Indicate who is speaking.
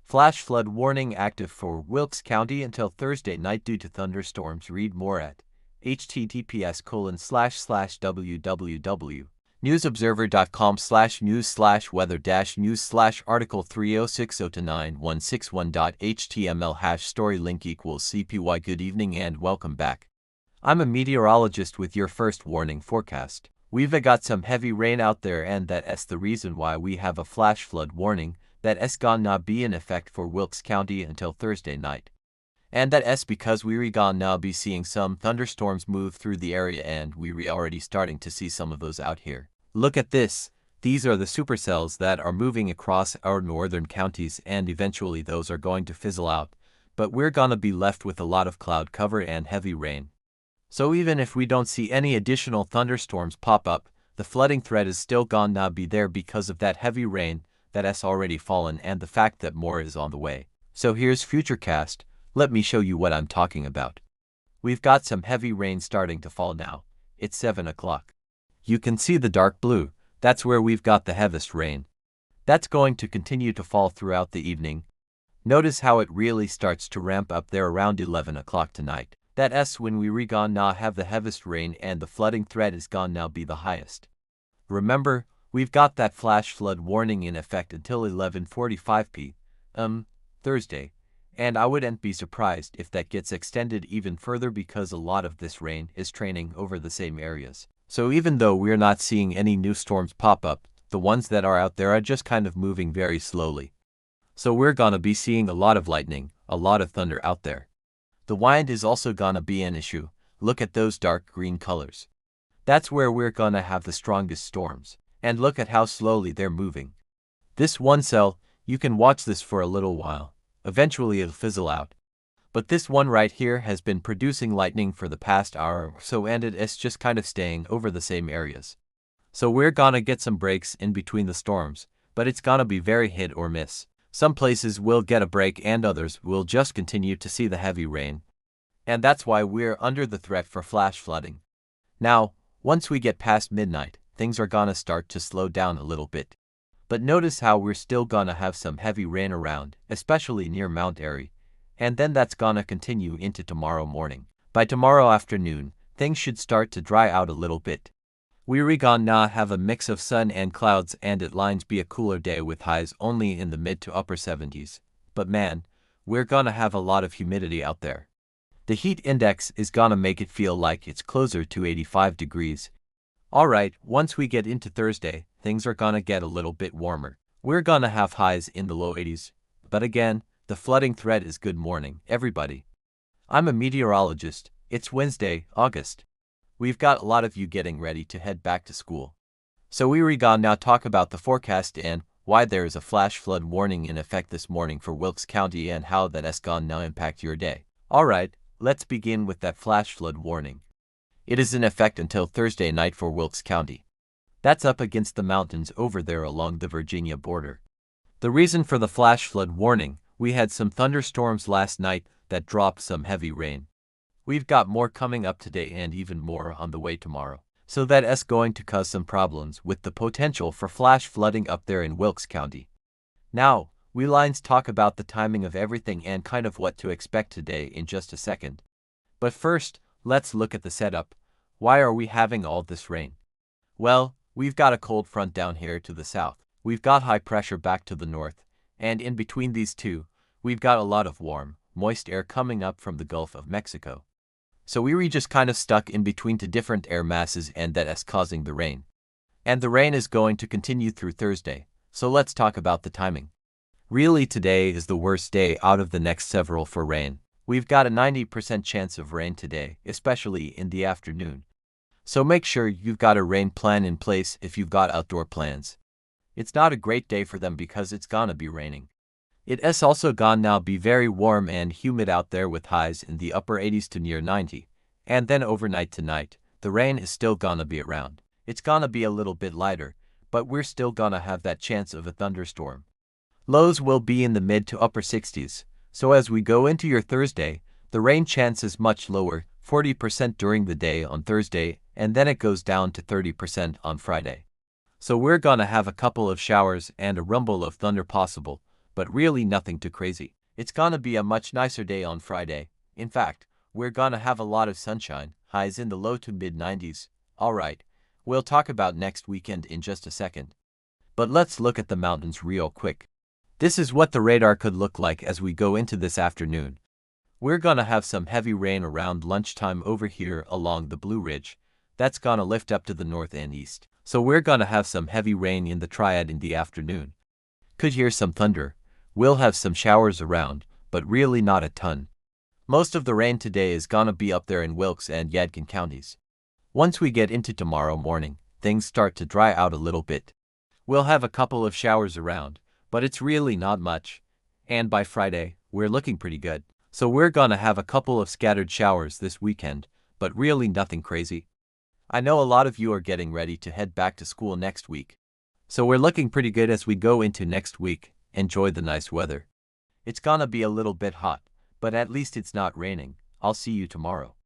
Speaker 1: Flash flood warning active for Wilkes County until Thursday night due to thunderstorms. Read more at https://www.newsobserver.com/news/weather-news/article 3060299161.html #story link equals CPY. Good evening and welcome back. I'm a meteorologist with your first warning forecast. We've got some heavy rain out there, and that's the reason why we have a flash flood warning that's gonna be in effect for Wilkes County until Thursday night. And that's because we're gonna be seeing some thunderstorms move through the area, and we're already starting to see some of those out here. Look at this. These are the supercells that are moving across our northern counties, and eventually those are going to fizzle out. But we're gonna be left with a lot of cloud cover and heavy rain. So even if we don't see any additional thunderstorms pop up, the flooding threat is still gonna be there because of that heavy rain that's already fallen and the fact that more is on the way. So here's Futurecast. Let me show you what I'm talking about. We've got some heavy rain starting to fall now. It's 7 o'clock. You can see the dark blue. That's where we've got the heaviest rain. That's going to continue to fall throughout the evening. Notice how it really starts to ramp up there around 11 o'clock tonight. That's when we're gonna have the heaviest rain and the flooding threat is gonna be the highest. Remember, we've got that flash flood warning in effect until 11:45 p.m. Thursday, and I wouldn't be surprised if that gets extended even further because a lot of this rain is training over the same areas. So even though we're not seeing any new storms pop up, the ones that are out there are just kind of moving very slowly. So we're gonna be seeing a lot of lightning, a lot of thunder out there. The wind is also gonna be an issue. Look at those dark green colors. That's where we're gonna have the strongest storms. And look at how slowly they're moving. This one cell, you can watch this for a little while. Eventually it'll fizzle out. But this one right here has been producing lightning for the past hour or so, and it's just kind of staying over the same areas. So we're gonna get some breaks in between the storms, but it's gonna be very hit or miss. Some places will get a break and others will just continue to see the heavy rain. And that's why we're under the threat for flash flooding. Now, once we get past midnight, things are gonna start to slow down a little bit. But notice how we're still gonna have some heavy rain around, especially near Mount Airy. And then that's gonna continue into tomorrow morning. By tomorrow afternoon, things should start to dry out a little bit. We're gonna have a mix of sun and clouds, and it lines be a cooler day with highs only in the mid to upper 70s. But man, we're gonna have a lot of humidity out there. The heat index is gonna make it feel like it's closer to 85 degrees. Alright, once we get into Thursday, things are gonna get a little bit warmer. We're gonna have highs in the low 80s. But again, the flooding threat is good morning, everybody. I'm a meteorologist. It's Wednesday, August. We've got a lot of you getting ready to head back to school. So we're gonna now talk about the forecast and why there is a flash flood warning in effect this morning for Wilkes County and how that's gonna now impact your day. Alright, let's begin with that flash flood warning. It is in effect until Thursday night for Wilkes County. That's up against the mountains over there along the Virginia border. The reason for the flash flood warning, we had some thunderstorms last night that dropped some heavy rain. We've got more coming up today and even more on the way tomorrow. So that's going to cause some problems with the potential for flash flooding up there in Wilkes County. Now, we lines talk about the timing of everything and kind of what to expect today in just a second. But first, let's look at the setup. Why are we having all this rain? Well, we've got a cold front down here to the south. We've got high pressure back to the north. And in between these two, we've got a lot of warm, moist air coming up from the Gulf of Mexico. So we're just kind of stuck in between two different air masses, and that's causing the rain. And the rain is going to continue through Thursday. So let's talk about the timing. Really, today is the worst day out of the next several for rain. We've got a 90% chance of rain today, especially in the afternoon. So make sure you've got a rain plan in place if you've got outdoor plans. It's not a great day for them because it's gonna be raining. It's also gonna be very warm and humid out there with highs in the upper 80s to near 90. And then overnight tonight, the rain is still gonna be around. It's gonna be a little bit lighter, but we're still gonna have that chance of a thunderstorm. Lows will be in the mid to upper 60s. So as we go into your Thursday, the rain chance is much lower, 40% during the day on Thursday, and then it goes down to 30% on Friday. So we're gonna have a couple of showers and a rumble of thunder possible, but really nothing too crazy. It's gonna be a much nicer day on Friday. In fact, we're gonna have a lot of sunshine, highs in the low to mid 90s. Alright, we'll talk about next weekend in just a second. But let's look at the mountains real quick. This is what the radar could look like as we go into this afternoon. We're gonna have some heavy rain around lunchtime over here along the Blue Ridge. That's gonna lift up to the north and east. So we're gonna have some heavy rain in the Triad in the afternoon. Could hear some thunder. We'll have some showers around, but really not a ton. Most of the rain today is gonna be up there in Wilkes and Yadkin counties. Once we get into tomorrow morning, things start to dry out a little bit. We'll have a couple of showers around, but it's really not much. And by Friday, we're looking pretty good. So we're gonna have a couple of scattered showers this weekend, but really nothing crazy. I know a lot of you are getting ready to head back to school next week. So we're looking pretty good as we go into next week. Enjoy the nice weather. It's gonna be a little bit hot, but at least it's not raining. I'll see you tomorrow.